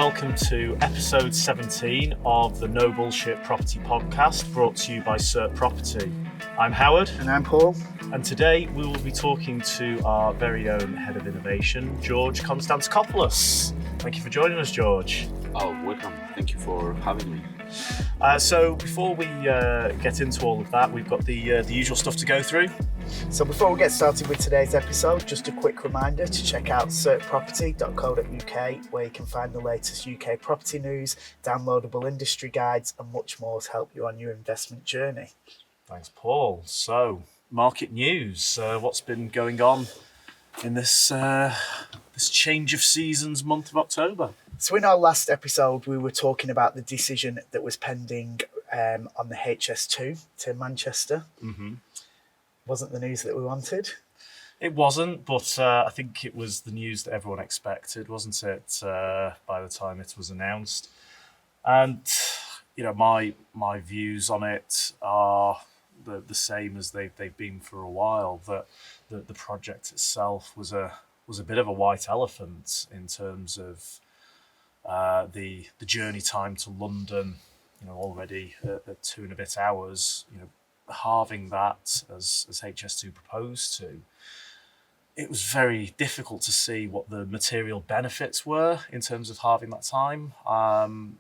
welcome to episode 17 of the No Bullshit Property Podcast, brought to you by CERT Property. I'm Howard. And I'm Paul. And today we will be talking to our very own Head of Innovation, George Konstantakopoulos. Thank you for joining us, George. Oh, welcome. Thank you for having me. So before we get into all of that, we've got the usual stuff to go through. So before we get started with today's episode, just a quick reminder to check out certproperty.co.uk, where you can find the latest UK property news, downloadable industry guides, and much more to help you on your investment journey. Thanks, Paul. So, market news. What's been going on in this change of seasons month of October? So in our last episode, we were talking about the decision that was pending on the HS2 to Manchester. Mm-hmm. Wasn't the news that we wanted? It wasn't, but I think it was the news that everyone expected, wasn't it, by the time it was announced. And, you know, my views on it are the same as they've been for a while, that the project itself was a bit of a white elephant in terms of the journey time to London, you know, already at 2 and a bit hours, you know, halving that as HS2 proposed to. It was very difficult to see what the material benefits were in terms of halving that time.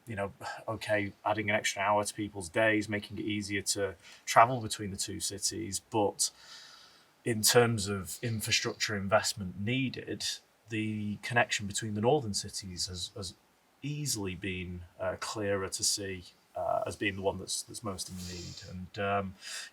You know, okay, adding an extra hour to people's days, making it easier to travel between the two cities, but in terms of infrastructure investment needed, the connection between the northern cities has easily been clearer to see as being the one that's most in need. And,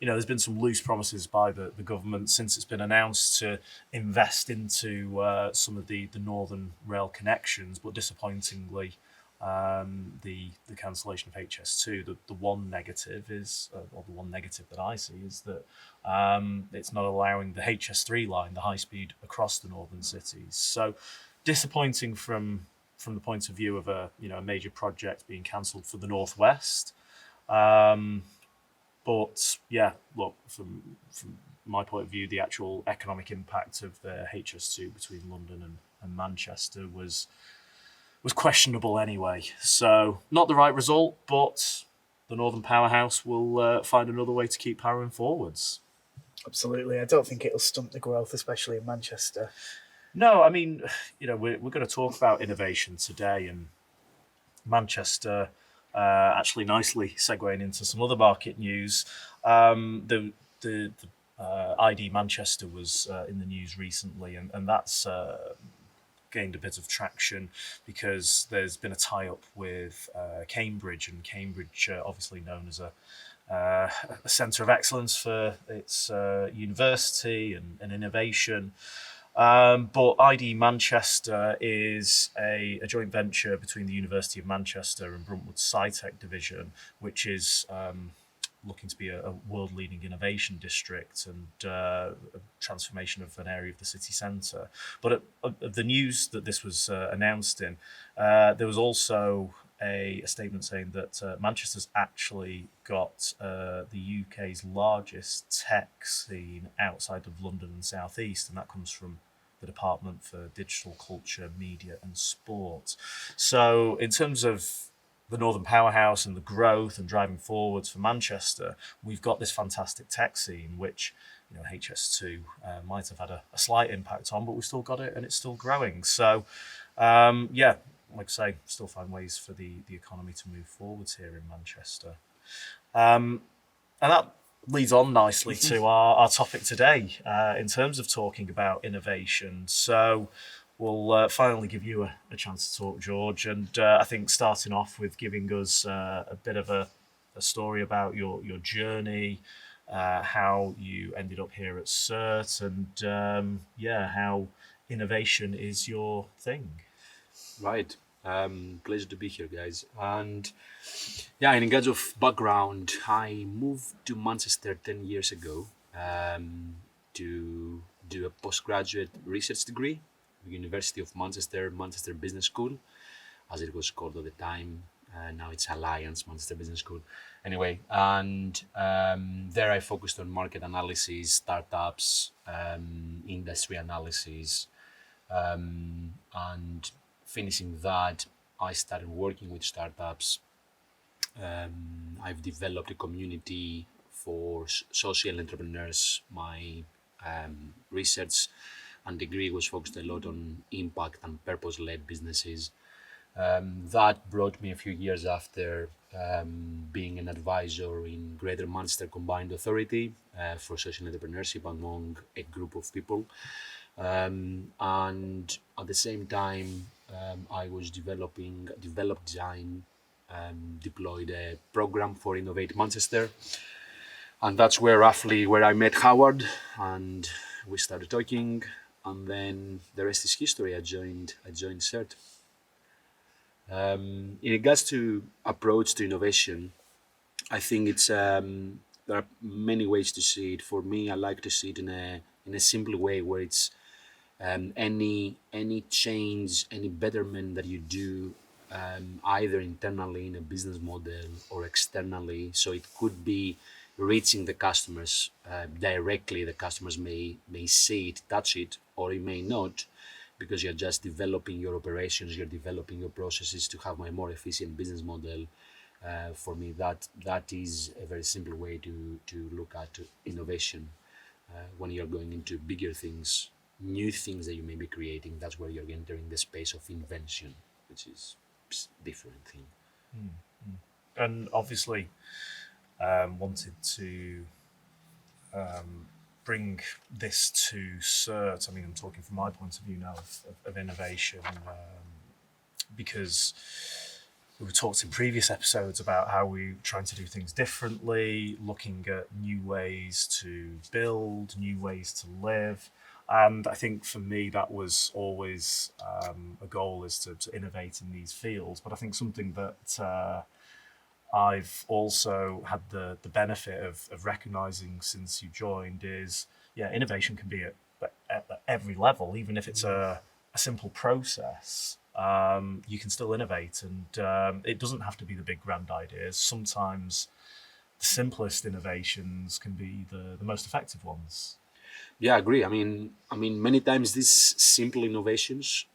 you know, there's been some loose promises by the government since it's been announced to invest into some of the northern rail connections, but disappointingly, the cancellation of HS2, the one negative is, or the one negative that I see is that it's not allowing the HS3 line, the high speed across the northern cities. So disappointing from the point of view of a major project being cancelled for the northwest. But yeah, look, from my point of view, the actual economic impact of the HS2 between London and Manchester was questionable anyway. So not the right result, but the Northern Powerhouse will find another way to keep powering forwards. Absolutely. I don't think it'll stunt the growth, especially in Manchester. No, I mean, you know, we're going to talk about innovation today, and Manchester, actually nicely segueing into some other market news. The ID Manchester was in the news recently, and that's gained a bit of traction because there's been a tie-up with Cambridge, and Cambridge, obviously known as a centre of excellence for its university and innovation. But ID Manchester is a joint venture between the University of Manchester and Bruntwood SciTech division, which is looking to be a world-leading innovation district and a transformation of an area of the city centre. But the news that this was announced in, there was also a statement saying that Manchester's actually got the UK's largest tech scene outside of London and South East, and that comes from the Department for Digital Culture, Media and Sport. So in terms of the Northern Powerhouse and the growth and driving forwards for Manchester, we've got this fantastic tech scene, which, you know, HS2 might have had a slight impact on, but we've still got it and it's still growing. So, yeah, like I say, still find ways for the economy to move forwards here in Manchester. And that leads on nicely to our topic today in terms of talking about innovation. So we'll finally give you a chance to talk, George. And I think starting off with giving us a bit of a story about your journey, how you ended up here at CERT, and how innovation is your thing. Right. Pleasure to be here, guys. And yeah, in terms of background, I moved to Manchester 10 years ago to do a postgraduate research degree at the University of Manchester Business School, as it was called at the time. Now it's Alliance Manchester Business School. Anyway, and there I focused on market analysis, startups, industry analysis, and finishing that, I started working with startups. I've developed a community for social entrepreneurs. My research and degree was focused a lot on impact and purpose-led businesses. That brought me a few years after being an advisor in Greater Manchester Combined Authority for social entrepreneurship among a group of people. And at the same time, I was developed design, deployed a program for Innovate Manchester, and that's where I met Howard, and we started talking, and then the rest is history. I joined CERT. In regards to approach to innovation, I think it's there are many ways to see it. For me, I like to see it in a simple way where it's any change, any betterment that you do, either internally in a business model or externally. So it could be reaching the customers directly. The customers may see it, touch it, or it may not, because you're just developing your operations, you're developing your processes to have a more efficient business model. For me, that is a very simple way to look at innovation. When you're going into bigger things, new things that you may be creating, that's where you're entering the space of invention, which is different thing. And obviously, wanted to bring this to CERT. I mean, I'm talking from my point of view now of innovation, because we've talked in previous episodes about how we're trying to do things differently, looking at new ways to build, new ways to live. And I think for me, that was always a goal, is to innovate in these fields. But I think something that I've also had the benefit of recognizing since you joined is, innovation can be at every level, even if it's a simple process. You can still innovate, and it doesn't have to be the big grand ideas. Sometimes the simplest innovations can be the most effective ones. Yeah, I agree. I mean, many times these simple innovations,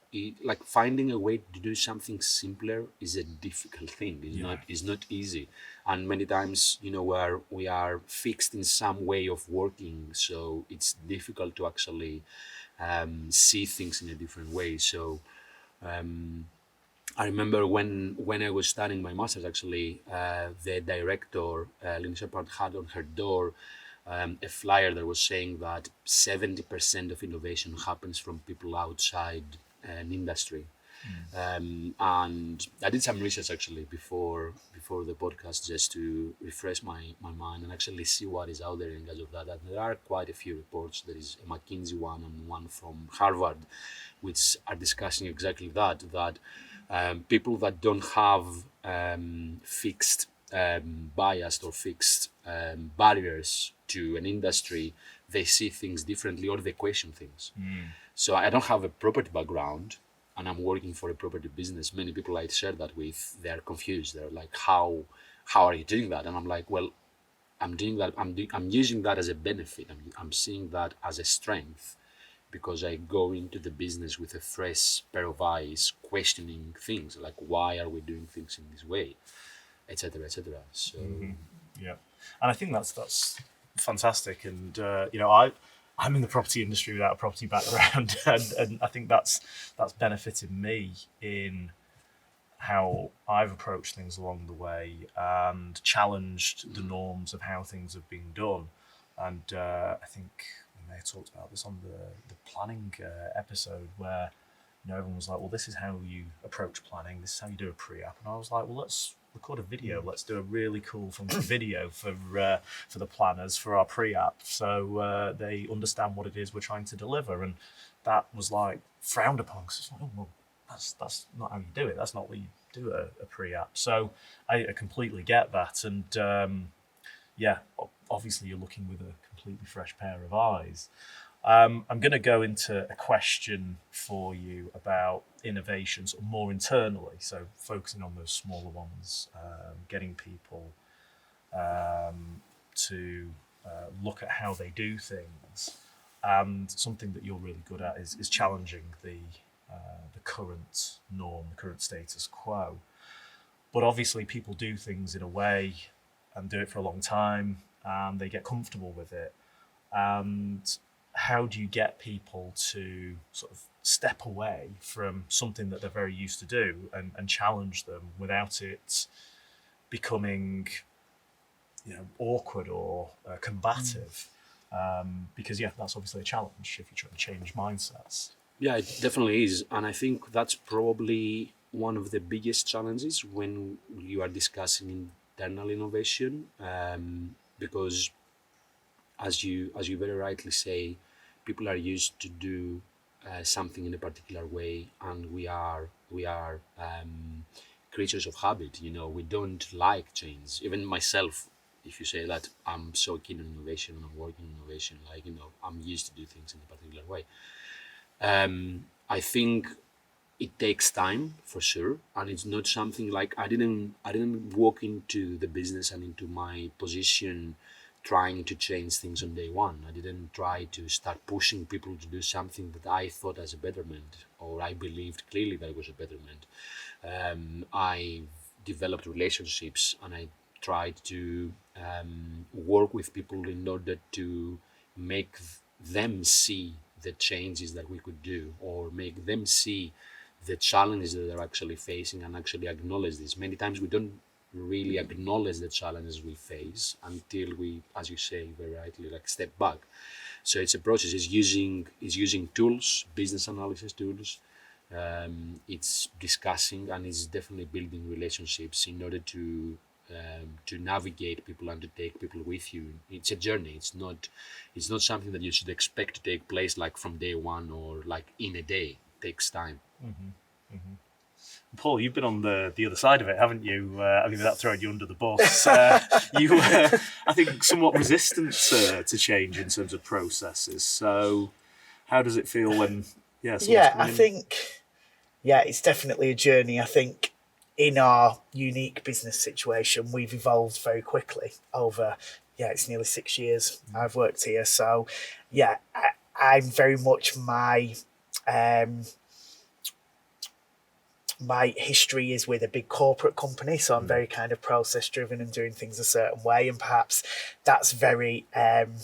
like finding a way to do something simpler, is a difficult thing. It's not easy, and many times, where we are fixed in some way of working, so it's difficult to actually see things in a different way. So I remember when I was studying my master's, actually, the director, Lynn Shepard, had on her door a flyer that was saying that 70% of innovation happens from people outside an industry. And I did some research actually before the podcast, just to refresh my mind and actually see what is out there in regards of that. And there are quite a few reports. There is a McKinsey one and one from Harvard, which are discussing exactly that people that don't have fixed biased or fixed barriers to an industry, they see things differently or they question things. So I don't have a property background, and I'm working for a property business. Many people I share that with, they're confused. They're like, how are you doing that? And I'm like, well, I'm doing that. I'm using that as a benefit. I'm seeing that as a strength, because I go into the business with a fresh pair of eyes, questioning things like, why are we doing things in this way, etc., etc. So Yeah, and I think that's fantastic. And I'm in the property industry without a property background, and I think that's benefited me in how I've approached things along the way and challenged the norms of how things have been done. And I think we may have talked about this on the planning episode, where everyone was like, well, this is how you approach planning, this is how you do a pre-app. And I was like, well, let's record a video, let's do a really cool funky video for the planners for our pre-app, so they understand what it is we're trying to deliver. And that was like frowned upon, because it's like, oh, well, that's not how you do it, that's not what you do a pre-app. So I completely get that. And obviously you're looking with a completely fresh pair of eyes. I'm going to go into a question for you about innovations more internally, so focusing on those smaller ones, getting people to look at how they do things. And something that you're really good at is challenging the current norm, the current status quo. But obviously, people do things in a way and do it for a long time, and they get comfortable with it. And how do you get people to sort of step away from something that they're very used to do and challenge them without it becoming, awkward or combative? Because that's obviously a challenge if you're trying to change mindsets. Yeah, it definitely is. And I think that's probably one of the biggest challenges when you are discussing internal innovation, because as you very rightly say, people are used to do something in a particular way, and we are creatures of habit. We don't like change. Even myself, if you say that I'm so keen on innovation and I'm working on innovation, I'm used to do things in a particular way. I think it takes time for sure, and it's not something like I didn't walk into the business and into my position trying to change things on day one. I didn't try to start pushing people to do something that I thought as a betterment, or I believed clearly that it was a betterment. I developed relationships, and I tried to work with people in order to make them see the changes that we could do, or make them see the challenges that they're actually facing and actually acknowledge this. Many times we don't really acknowledge the challenges we face until we, as you say very rightly, step back. So it's a process. It's using tools, business analysis tools. It's discussing, and it's definitely building relationships in order to navigate people and to take people with you. It's a journey. It's not something that you should expect to take place like from day one or like in a day. It takes time. Mm-hmm. Mm-hmm. Paul, you've been on the other side of it, haven't you? I mean, without throwing you under the bus, you were, I think, somewhat resistant to change in terms of processes. So, how does it feel when, I think, it's definitely a journey. I think in our unique business situation, we've evolved very quickly over, it's nearly 6 years I've worked here. So, I'm very much my history is with a big corporate company, so I'm very kind of process driven and doing things a certain way, and perhaps that's very I'm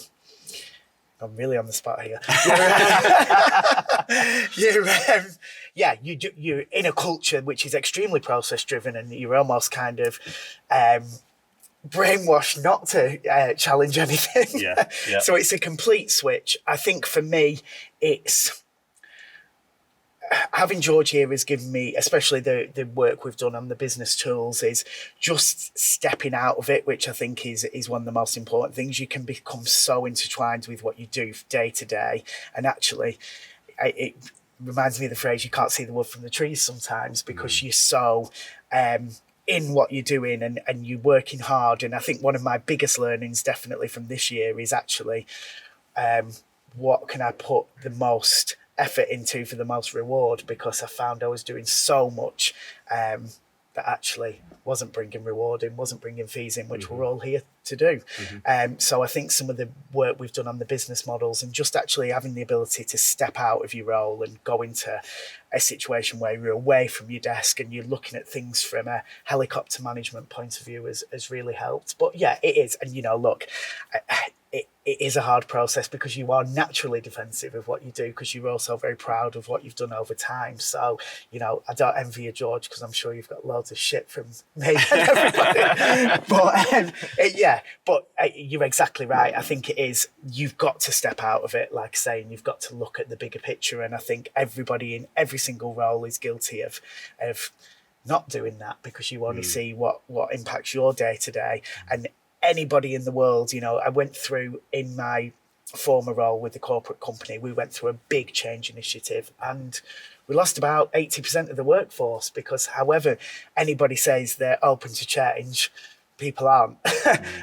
really on the spot here. You're in a culture which is extremely process driven, and you're almost kind of brainwashed not to challenge anything. Yeah. So it's a complete switch. I think for me, it's having George here has given me, especially the work we've done on the business tools, is just stepping out of it, which I think is one of the most important things. You can become so intertwined with what you do day to day, and actually it reminds me of the phrase, you can't see the wood from the trees sometimes, because you're so in what you're doing and you're working hard. And I think one of my biggest learnings definitely from this year is actually what can I put the most effort into for the most reward, because I found I was doing so much that actually wasn't bringing reward in, wasn't bringing fees in, which we're all here to do. So I think some of the work we've done on the business models, and just actually having the ability to step out of your role and go into a situation where you're away from your desk and you're looking at things from a helicopter management point of view has really helped. But it is. And, look, it is a hard process, because you are naturally defensive of what you do, because you're also very proud of what you've done over time. So, I don't envy you, George, because I'm sure you've got loads of shit from me and everybody. But you're exactly right. I think it is, you've got to step out of it, like saying, you've got to look at the bigger picture. And I think everybody in every single role is guilty of not doing that, because you only see what impacts your day to day. And anybody in the world, I went through, in my former role with the corporate company, we went through a big change initiative, and we lost about 80% of the workforce, because however anybody says they're open to change, people aren't.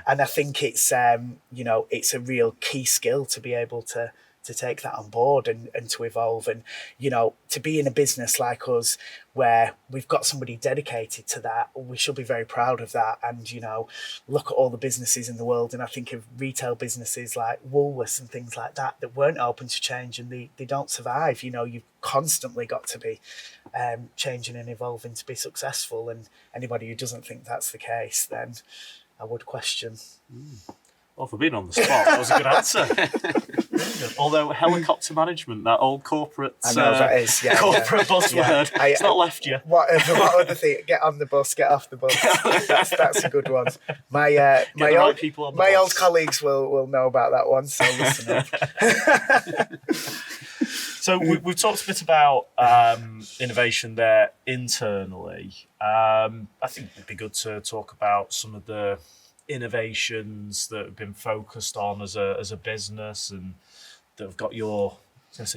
And I think it's, it's a real key skill to be able to take that on board and to evolve. And, you know, to be in a business like us where we've got somebody dedicated to that, we should be very proud of that. And, you know, look at all the businesses in the world, and I think of retail businesses like Woolworths and things like that that weren't open to change, and they don't survive. You know, you've constantly got to be changing and evolving to be successful. And anybody who doesn't think that's the case, then I would question. Well, for being on the spot, that was a good answer. Although helicopter management, that old corporate, I know that is, corporate buzzword, it's not left you. What other thing? Get on the bus, get off the bus. That's a good one. My old colleagues will know about that one, so listen up. So we've talked a bit about innovation there internally. I think it'd be good to talk about some of the innovations that have been focused on as a business and that have got your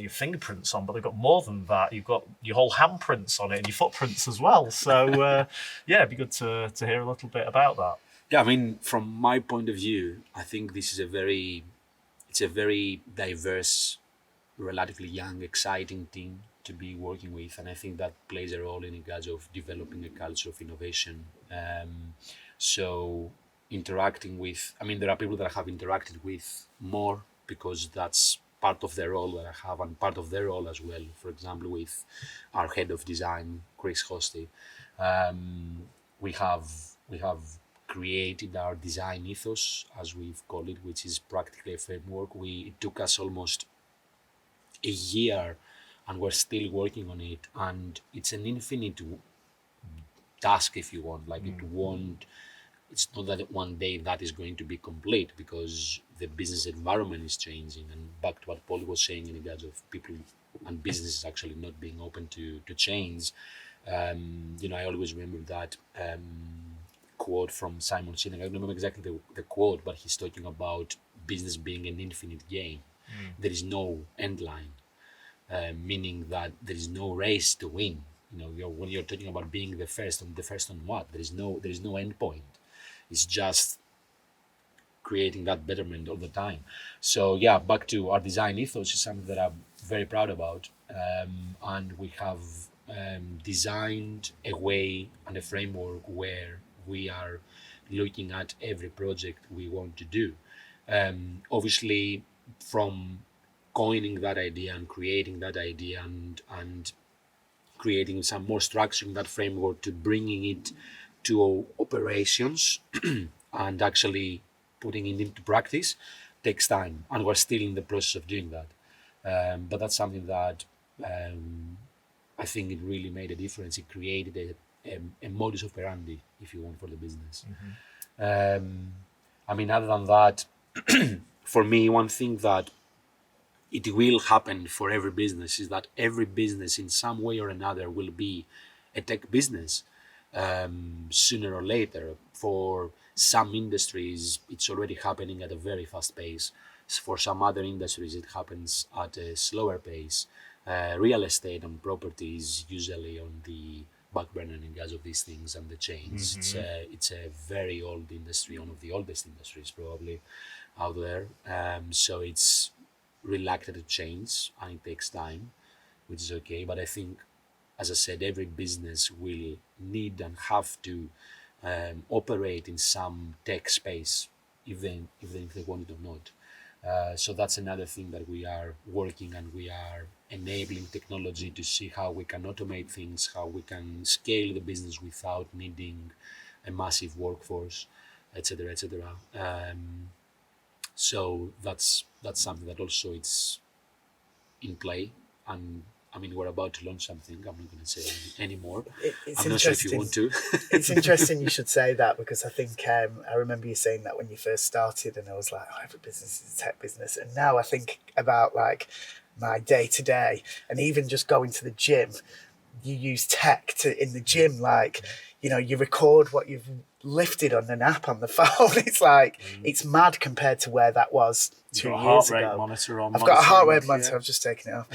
fingerprints on, but they've got more than that. You've got your whole handprints on it and your footprints as well. So it'd be good to hear a little bit about that. Yeah, I mean, from my point of view, I think this is a very diverse, relatively young, exciting team to be working with, and I think that plays a role in regards of developing a culture of innovation. So interacting with, I mean, there are people that I have interacted with more because that's part of their role that I have, and part of their role as well. For example, with our head of design, Chris Hosty, we have created our design ethos, as we've called it, which is practically a framework. It took us almost a year, and we're still working on it. And it's an infinite task, if you want. Like it's not that one day that is going to be complete, because the business environment is changing. And back to what Paul was saying in regards of people and businesses actually not being open to change. I always remember that quote from Simon Sinek. I don't remember exactly the quote, but he's talking about business being an infinite game. There is no end line, meaning that there is no race to win. When you're talking about being the first on what? There is no end point. It's just creating that betterment all the time. So yeah, back to our design ethos is something that I'm very proud about, and we have designed a way and a framework where we are looking at every project we want to do. Obviously, from coining that idea and creating that idea and creating some more structure in that framework to bringing it to operations and actually putting it into practice takes time, and we're still in the process of doing that. But that's something that I think it really made a difference. It created a modus operandi, if you want, for the business. I mean, other than that, for me, one thing that it will happen for every business is that every business in some way or another will be a tech business sooner or later. For some industries, it's already happening at a very fast pace. For some other industries, it happens at a slower pace. Real estate and property is usually on the back burner in regards of these things and the chains. It's a very old industry, one of the oldest industries probably out there. So it's reluctant to change, and it takes time, which is okay. But I think, as I said, every business will need and have to operate in some tech space, even if they want it or not. So that's another thing that we are working, and we are enabling technology to see how we can automate things, how we can scale the business without needing a massive workforce, etc., etc. So that's something that also it's in play, and I mean, we're about to launch something. I'm not going to say anymore. I'm not sure if you want to. It's interesting you should say that, because I think I remember you saying that when you first started, and I was like, every business is a tech business. And now I think about like my day to day, and even just going to the gym, you use tech in the gym. Like, you record what you've lifted on an app on the phone. It's like, it's mad compared to where that was 2 years ago. Heart rate monitor on. I've got a heart rate monitor. I've just taken it off.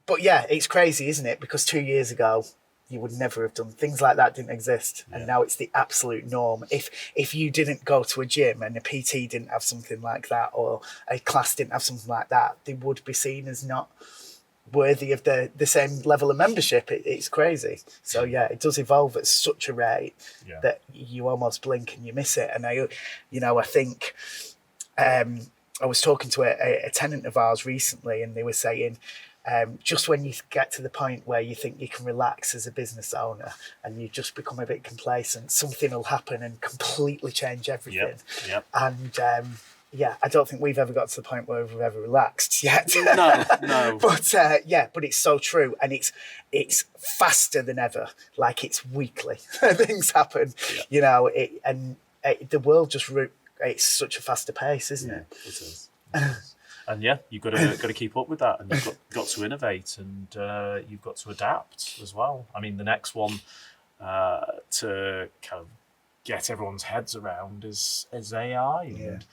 But yeah, it's crazy, isn't it? Because 2 years ago, you would never have done. Things like that didn't exist, and now it's the absolute norm. If you didn't go to a gym and a PT didn't have something like that, or a class didn't have something like that, they would be seen as not worthy of the same level of membership. It's crazy. So yeah, it does evolve at such a rate that you almost blink and you miss it. And I think I was talking to a tenant of ours recently, and they were saying, just when you get to the point where you think you can relax as a business owner and you just become a bit complacent, something will happen and completely change everything. Yep. And I don't think we've ever got to the point where we've ever relaxed yet. No. But it's so true, and it's faster than ever. Like, it's weekly. Things happen, the world just it's such a faster pace, isn't it? It is. And you've got to keep up with that, and you've got to innovate, and you've got to adapt as well. I mean, the next one to kind of get everyone's heads around is AI, and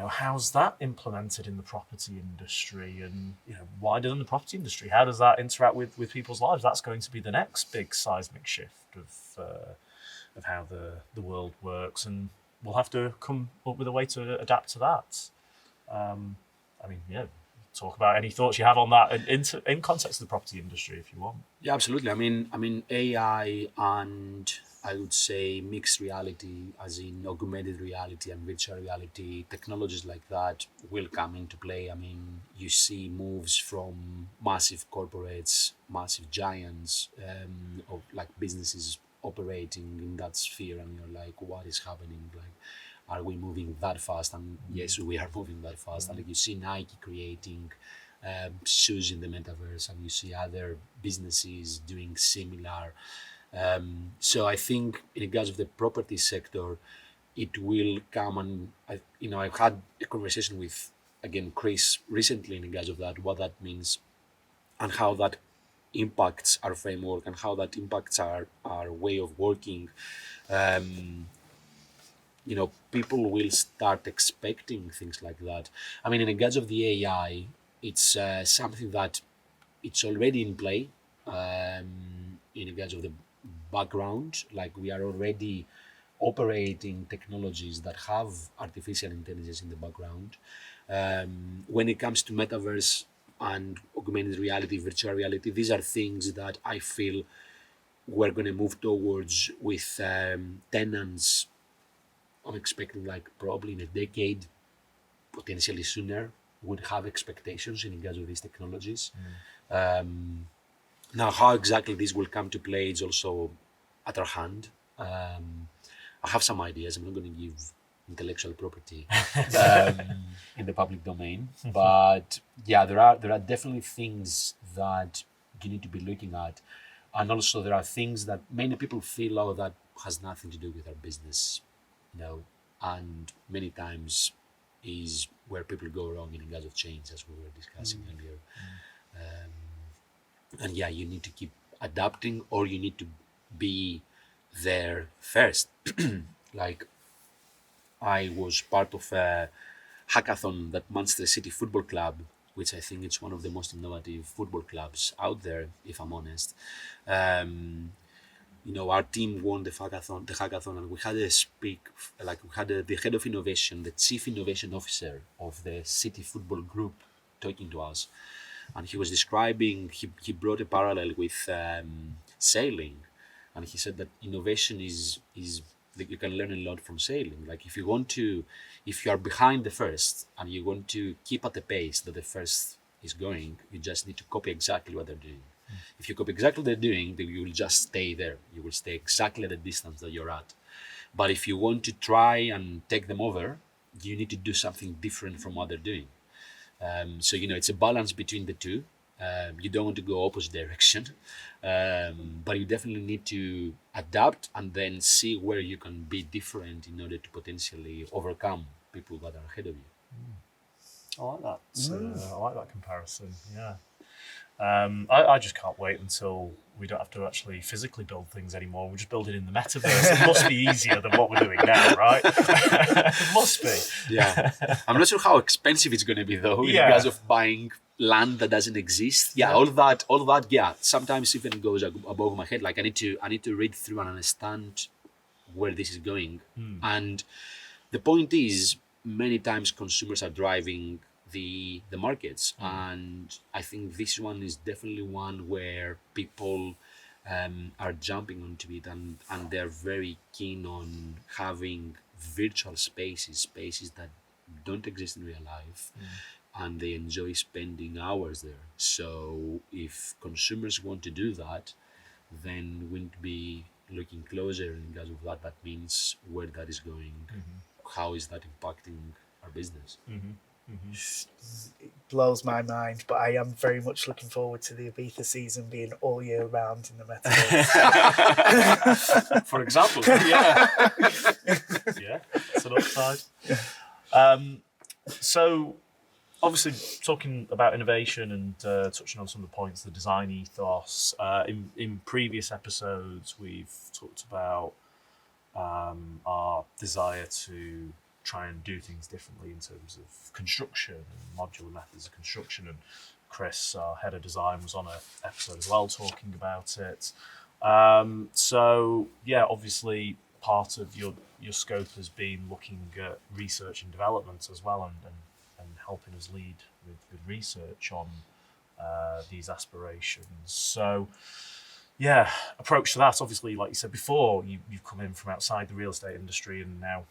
how's that implemented in the property industry, and wider than the property industry? How does that interact with people's lives? That's going to be the next big seismic shift of how the world works, and we'll have to come up with a way to adapt to that. Talk about any thoughts you have on that in context of the property industry, if you want. Yeah, absolutely. I mean, AI and I would say mixed reality, as in augmented reality and virtual reality, technologies like that will come into play. I mean, you see moves from massive corporates, massive giants, of like businesses operating in that sphere, and you're like, what is happening? Like, are we moving that fast? And yes, we are moving that fast. And like, you see Nike creating shoes in the metaverse, and you see other businesses doing similar. So I think in regards of the property sector, it will come, and I've had a conversation with, again, Chris recently in regards of that, what that means and how that impacts our framework and how that impacts our way of working. People will start expecting things like that. I mean, in regards of the AI, it's something that it's already in play in regards of the background. Like, we are already operating technologies that have artificial intelligence in the background. When it comes to metaverse and augmented reality, virtual reality, these are things that I feel we're going to move towards with tenants. I'm expecting, like, probably in a decade, potentially sooner, would have expectations in regards of these technologies. Now, how exactly this will come to play is also at our hand. I have some ideas. I'm not going to give intellectual property in the public domain, but yeah, there are definitely things that you need to be looking at, and also there are things that many people feel, oh, that has nothing to do with our business. And many times is where people go wrong in regards of change, as we were discussing earlier. And yeah, you need to keep adapting, or you need to be there first. Like, I was part of a hackathon that Manchester City Football Club, which I think it's one of the most innovative football clubs out there, if I'm honest. Our team won the hackathon, and we had the head of innovation, the chief innovation officer of the City Football Group talking to us. And he was describing, he brought a parallel with sailing. And he said that innovation is that you can learn a lot from sailing. Like, if you are behind the first and you want to keep at the pace that the first is going, you just need to copy exactly what they're doing. If you copy exactly what they're doing, then you will just stay there. You will stay exactly at the distance that you're at. But if you want to try and take them over, you need to do something different from what they're doing. So it's a balance between the two. You don't want to go opposite direction, but you definitely need to adapt and then see where you can be different in order to potentially overcome people that are ahead of you. I like that. I like that comparison. Yeah. I just can't wait until we don't have to actually physically build things anymore. We're just building in the metaverse. It must be easier than what we're doing now, right? It must be. Yeah. I'm not sure how expensive it's going to be, though, in regards of buying land that doesn't exist. All that. Yeah, sometimes even goes above my head. Like I need to read through and understand where this is going. And the point is, many times consumers are driving the markets, and I think this one is definitely one where people are jumping onto it, and they're very keen on having virtual spaces that don't exist in real life, and they enjoy spending hours there. So if consumers want to do that, then we need to be looking closer in regards of that. That means where that is going, how is that impacting our business. It blows my mind, but I am very much looking forward to the Ibiza season being all year round in the metaverse. For example, yeah, it's an upside. So, obviously, talking about innovation and touching on some of the points, the design ethos. In previous episodes, we've talked about our desire to try and do things differently in terms of construction and modular methods of construction. And Chris, our head of design, was on an episode as well talking about it. So yeah, obviously part of your scope has been looking at research and development as well, and helping us lead with research on these aspirations. So yeah, approach to that, obviously, like you said before, you've come in from outside the real estate industry and now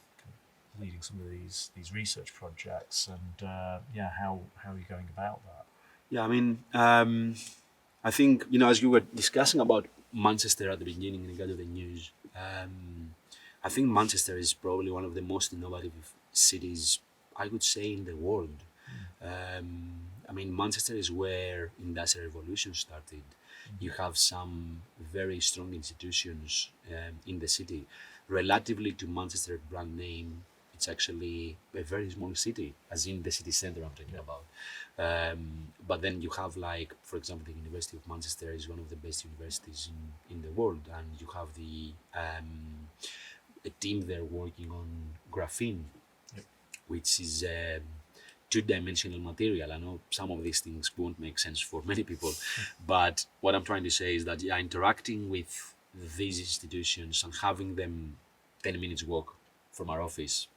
leading some of these research projects, and how are you going about that? Yeah, I mean, I think, as you were discussing about Manchester at the beginning in regard to the news, I think Manchester is probably one of the most innovative cities, I would say, in the world. I mean, Manchester is where Industrial Revolution started. You have some very strong institutions in the city. Relatively to Manchester brand name, it's actually a very small city, as in the city centre I'm talking about. But then you have, like, for example, the University of Manchester is one of the best universities in the world, and you have a team there working on graphene, which is two-dimensional material. I know some of these things won't make sense for many people, but what I'm trying to say is that interacting with these institutions and having them 10 minutes walk from our office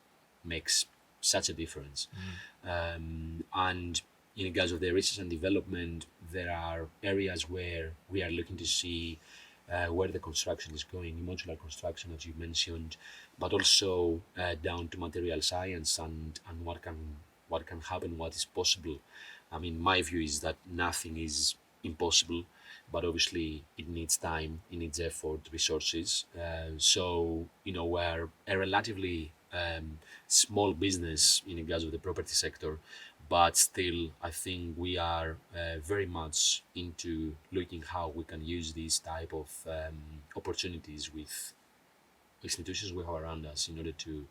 makes such a difference. And in regards of the research and development, there are areas where we are looking to see where the construction is going, modular construction, as you mentioned, but also down to material science and what can happen, what is possible. I mean, my view is that nothing is impossible, but obviously it needs time, it needs effort, resources. So, we're a relatively small business in regards of the property sector, but still, I think we are very much into looking how we can use these type of opportunities with institutions we have around us in order to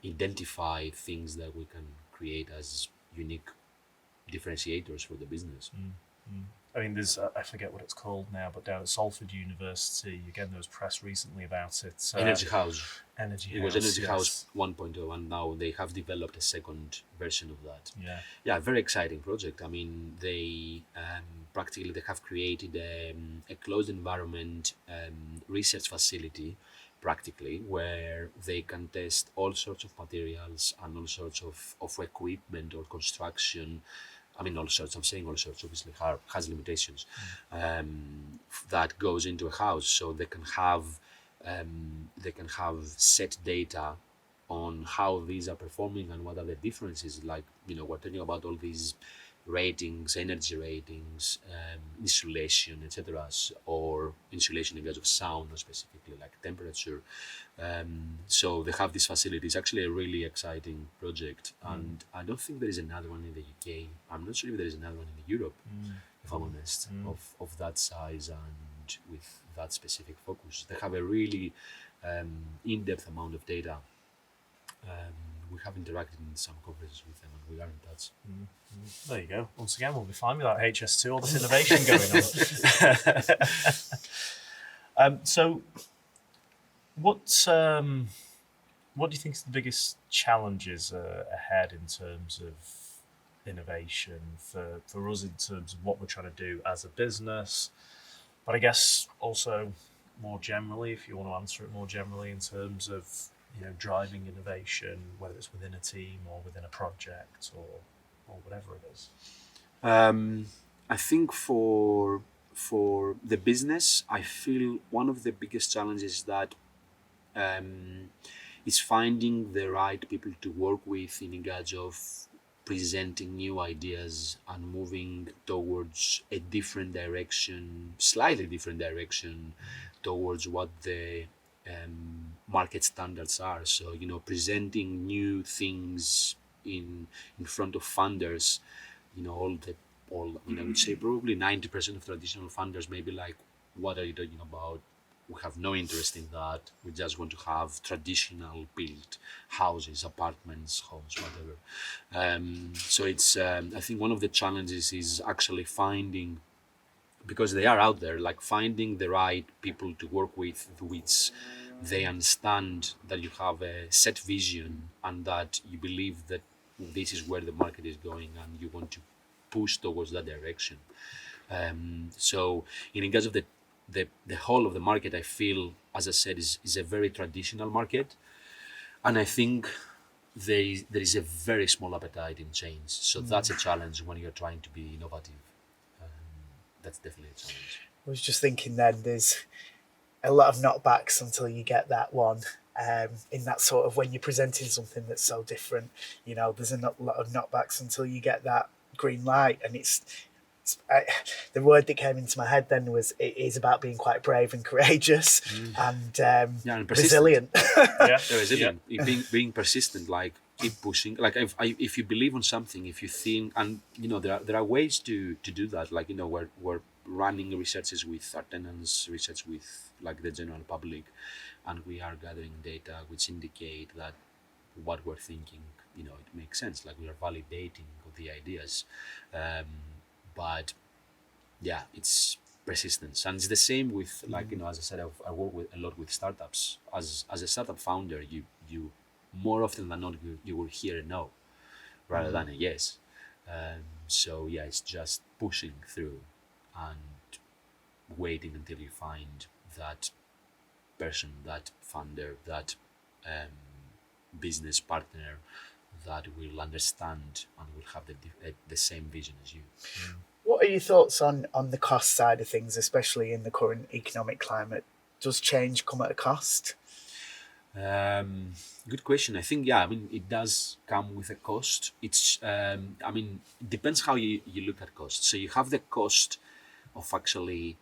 identify things that we can create as unique differentiators for the business. I mean, there's I forget what it's called now, but down at Salford University, again, there was press recently about it. Energy House. It was Energy House 1.0, and now they have developed a second version of that. Yeah, very exciting project. I mean, they practically they have created a closed environment research facility, practically, where they can test all sorts of materials and all sorts of equipment or construction. I mean, all sorts, I'm saying all sorts, obviously has limitations, that goes into a house. So they can have set data on how these are performing and what are the differences. Like, we're talking about all these ratings, energy ratings, insulation, etc., or insulation in terms of sound, or specifically like temperature. So they have this facility. It's actually a really exciting project, and I don't think there is another one in the UK. I'm not sure if there is another one in Europe, if I'm honest, of that size and with that specific focus. They have a really in-depth amount of data. We have interacted in some conferences with them, and we are in touch. There you go. Once again, we'll be fine with that HS2, all this innovation going on. So, what do you think is the biggest challenges ahead in terms of innovation for us in terms of what we're trying to do as a business, but I guess also more generally, if you want to answer it more generally in terms of driving innovation, whether it's within a team or within a project or whatever it is. I think for the business, I feel one of the biggest challenges is that is finding the right people to work with in regards of presenting new ideas and moving towards a different direction, slightly different direction towards what the market standards are. So, presenting new things in front of funders, I would say probably 90% of traditional funders maybe like, what are you talking about? We have no interest in that. We just want to have traditional built houses, apartments, homes, whatever. So it's, I think one of the challenges is actually finding, because they are out there, like finding the right people to work with, which they understand that you have a set vision and that you believe that this is where the market is going and you want to push towards that direction. So in regards of the whole of the market, I feel, as I said, is a very traditional market, and I think there is a very small appetite in change. So that's a challenge when you're trying to be innovative. That's definitely a challenge. I was just thinking then there's a lot of knockbacks until you get that one. In that sort of when you're presenting something that's so different, there's a lot of knockbacks until you get that green light. And the word that came into my head then was it is about being quite brave and courageous and resilient. Resilient. Being persistent, like keep pushing. Like if you believe on something, if you think, and there are ways to do that. Like we're running researches with our tenants, research with like the general public, and we are gathering data which indicate that what we're thinking, it makes sense. Like we are validating the ideas, but yeah, it's persistence, and it's the same with like as I said, I work with a lot with startups. As a startup founder, you more often than not you will hear a no rather than a yes. So yeah, it's just pushing through and waiting until you find that person, that funder, that business partner that will understand and will have the same vision as you. What are your thoughts on the cost side of things, especially in the current economic climate? Does change come at a cost? Good question. I think, yeah, it does come with a cost. It's, it depends how you look at cost. So you have the cost of actually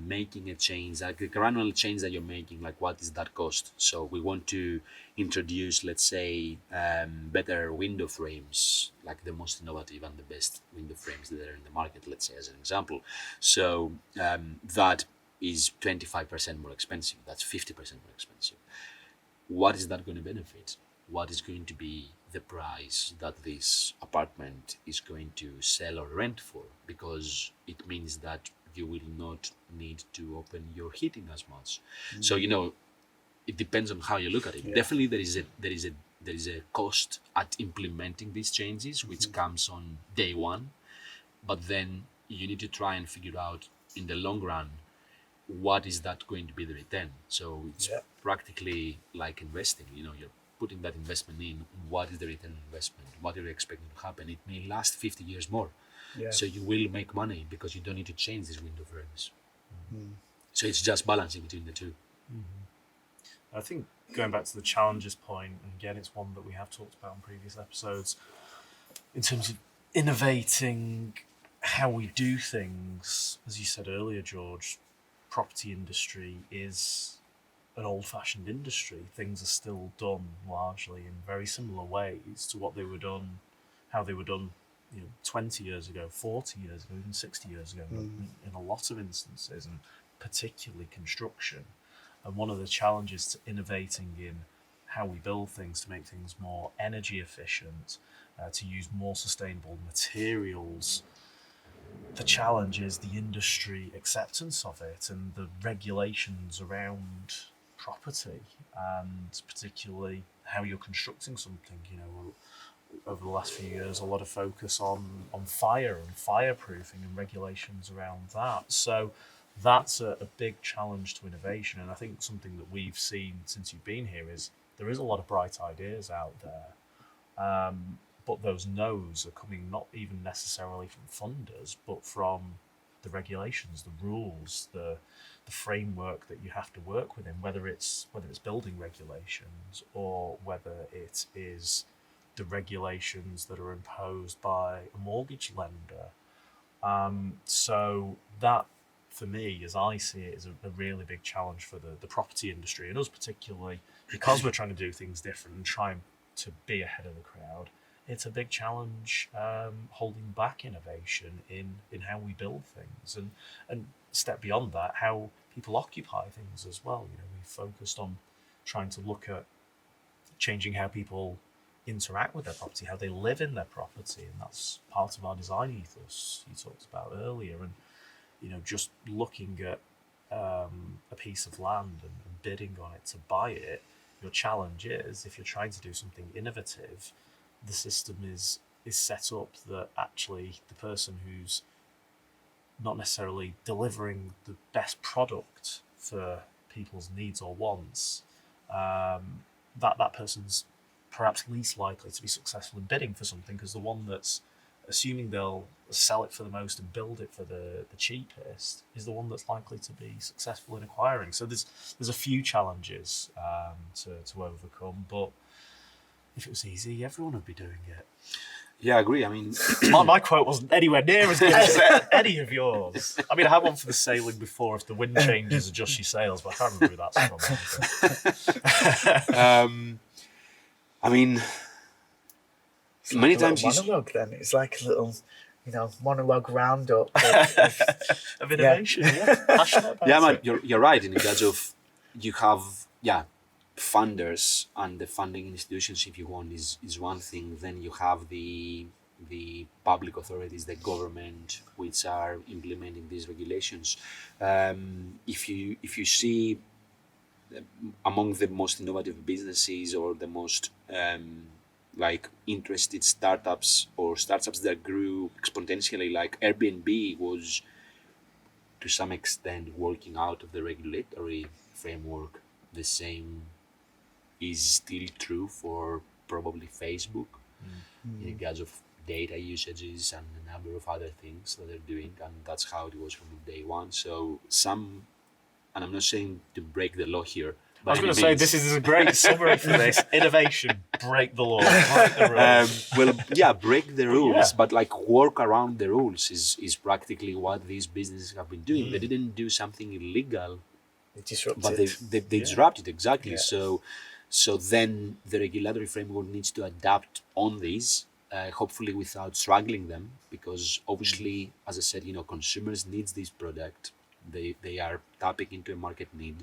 making a change, like the granular change that you're making, like what is that cost? So we want to introduce, let's say, better window frames, like the most innovative and the best window frames that are in the market, let's say, as an example. So that is 25% more expensive. That's 50% more expensive. What is that going to benefit? What is going to be the price that this apartment is going to sell or rent for? Because it means that you will not need to open your heating as much. So it depends on how you look at it. Yeah. Definitely, there is a cost at implementing these changes, which comes on day one. But then you need to try and figure out in the long run, what is that going to be the return? So it's practically like investing. You're putting that investment in. What is the return on investment? What are you expecting to happen? It may last 50 years more. Yeah. So you will make money because you don't need to change these window frames. So it's just balancing between the two. I think going back to the challenges point, and again, it's one that we have talked about in previous episodes, in terms of innovating how we do things. As you said earlier, George, property industry is an old-fashioned industry. Things are still done largely in very similar ways to what they were done, how they were done 20 years ago, 40 years ago, even 60 years ago in a lot of instances, and particularly construction. And one of the challenges to innovating in how we build things, to make things more energy efficient, to use more sustainable materials, the challenge is the industry acceptance of it and the regulations around property, and particularly how you're constructing something. over the last few years, a lot of focus on fire and fireproofing and regulations around that. So that's a big challenge to innovation. And I think something that we've seen since you've been here is there is a lot of bright ideas out there. But those no's are coming not even necessarily from funders, but from the regulations, the rules, the framework that you have to work within, whether it's building regulations or whether it is the regulations that are imposed by a mortgage lender. So that, for me, as I see it, is a really big challenge for the property industry, and us particularly, because we're trying to do things different and trying to be ahead of the crowd. It's a big challenge holding back innovation in how we build things, and step beyond that, how people occupy things as well. We've focused on trying to look at changing how people interact with their property, how they live in their property, and that's part of our design ethos you talked about earlier. And just looking at a piece of land and bidding on it to buy it, your challenge is, if you're trying to do something innovative, the system is set up that actually the person who's not necessarily delivering the best product for people's needs or wants, that person's perhaps least likely to be successful in bidding for something, because the one that's assuming they'll sell it for the most and build it for the cheapest is the one that's likely to be successful in acquiring. So there's a few challenges to overcome, but if it was easy, everyone would be doing it. Yeah, I agree. I mean, my quote wasn't anywhere near as good as any of yours. I mean, I had one for the sailing before. If the wind changes, adjust your sails, but I can't remember who that's from. I mean, It's many like a times little monologue. Then it's like a little, monologue roundup of innovation. Yeah, passionate about yeah, man, it. you're right in regards of you have funders and the funding institutions, if you want, is one thing. Then you have the public authorities, the government, which are implementing these regulations. If you see among the most innovative businesses or the most interested startups or startups that grew exponentially, like Airbnb was to some extent working out of the regulatory framework. The same is still true for probably Facebook in regards of data usages and a number of other things that they're doing, and that's how it was from day one. So and I'm not saying to break the law here. I was going to say, this is a great summary for this. Innovation, break the law, break the rules. Break the rules, but work around the rules is practically what these businesses have been doing. They didn't do something illegal, but they disrupted, exactly. Yeah. So then the regulatory framework needs to adapt on these, hopefully without struggling them, because obviously, as I said, consumers needs this product. They are tapping into a market need,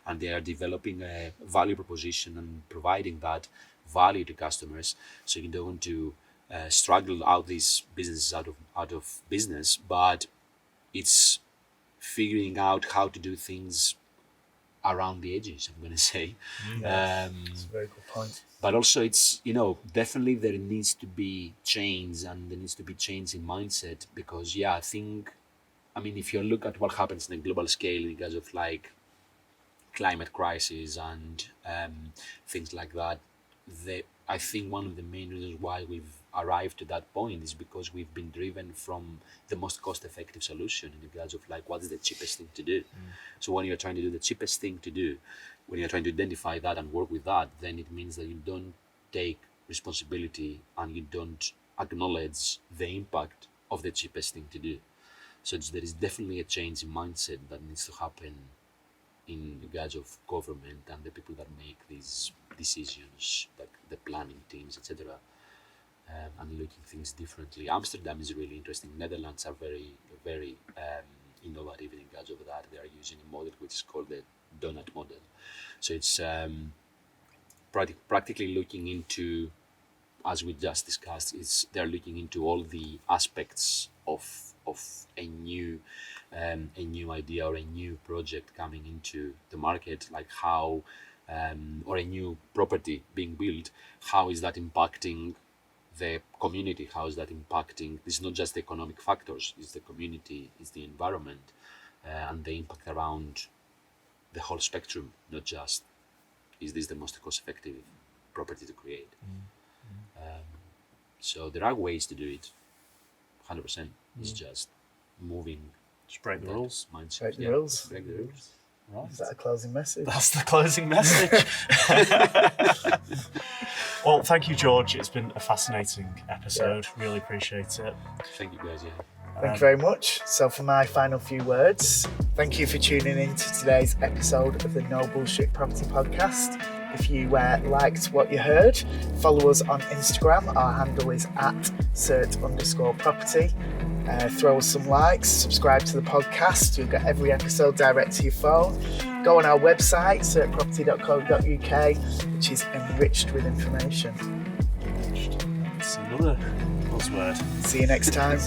and they are developing a value proposition and providing that value to customers. So you don't want to struggle out these businesses out of business, but it's figuring out how to do things around the edges, I'm going to say. That's a very good point. But also it's, definitely there needs to be change, and there needs to be change in mindset, because I mean, if you look at what happens in a global scale in regards of climate crisis and things like that, I think one of the main reasons why we've arrived to that point is because we've been driven from the most cost-effective solution in regards of what is the cheapest thing to do. So when you're trying to do the cheapest thing to do, when you're trying to identify that and work with that, then it means that you don't take responsibility and you don't acknowledge the impact of the cheapest thing to do. So there is definitely a change in mindset that needs to happen in regards of government and the people that make these decisions, like the planning teams, etc., and looking things differently. Amsterdam is really interesting. Netherlands are very, very innovative in regards of that. They are using a model which is called the donut model. So it's practically looking into, as we just discussed, they're looking into all the aspects of a new idea or a new project coming into the market, like how or a new property being built, how is that impacting the community, how is that impacting? This is not just the economic factors, it's the community, it's the environment, and the impact around the whole spectrum, not just is this the most cost-effective property to create. So there are ways to do it, 100%. It's just moving. Just break the that rules. mindset. Break the rules. Break the rules. Right. Is that a closing message? That's the closing message. Well, thank you, George. It's been a fascinating episode. Really appreciate it. Thank you guys, yeah. Thank you very much. So for my final few words, thank you for tuning in to today's episode of the No Bullshit Property Podcast. If you liked what you heard, follow us on Instagram. Our handle is @CERT_property. Throw us some likes, subscribe to the podcast. You'll get every episode direct to your phone. Go on our website, certproperty.co.uk, which is enriched with information. That's another buzzword. See you next time.